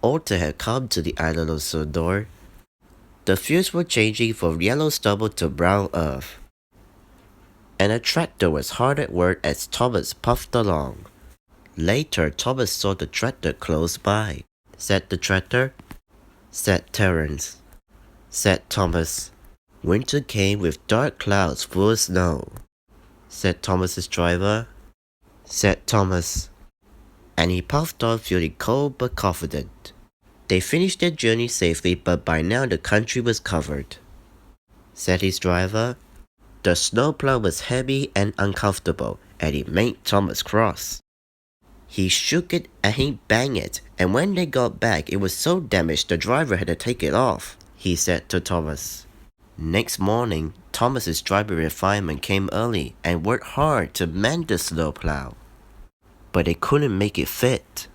Autumn had come to the island of Sodor. The fields were changing from yellow stubble to brown earth, and a tractor was hard at work as Thomas puffed along. Later, Thomas saw the tractor close by. Said the tractor, said Terence, said Thomas. Winter came with dark clouds full of snow, said Thomas's driver, said Thomas, and he puffed on feeling cold but confident. They finished their journey safely, but by now the country was covered, said his driver. The snowplow was heavy and uncomfortable, and it made Thomas cross. He shook it and he banged it, and when they got back it was so damaged the driver had to take it off, he said to Thomas. Next morning, Thomas's driver and fireman came early and worked hard to mend the snowplow, but they couldn't make it fit.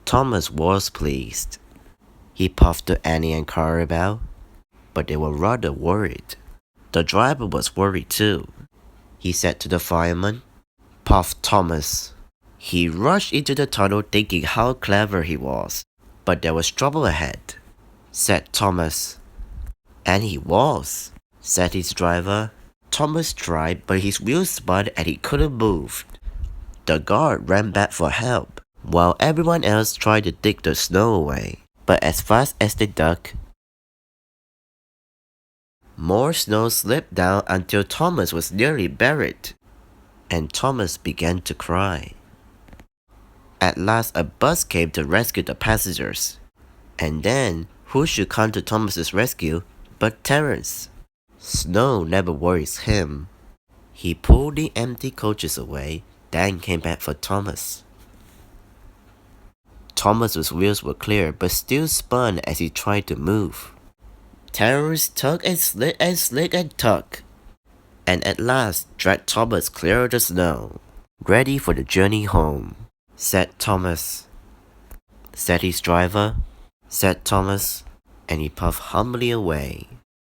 Thomas was pleased. He puffed to Annie and Carabel, but they were rather worried. The driver was worried too. He said to the fireman, puffed Thomas. He rushed into the tunnel thinking how clever he was, but there was trouble ahead, said Thomas. And he was, said his driver. Thomas tried, but his wheels spun and he couldn't move. The guard ran back for help, while everyone else tried to dig the snow away. But as fast as they dug, more snow slipped down until Thomas was nearly buried, and Thomas began to cry. At last a bus came to rescue the passengers, and then who should come to Thomas's rescue but Terence? Snow never worries him. He pulled the empty coaches away, then came back for Thomas. Thomas's wheels were clear but still spun as he tried to move. Terence tugged and slid and tugged, and at last dragged Thomas clear of the snow. Ready for the journey home, said Thomas. Said his driver, said Thomas, and he puffed humbly away.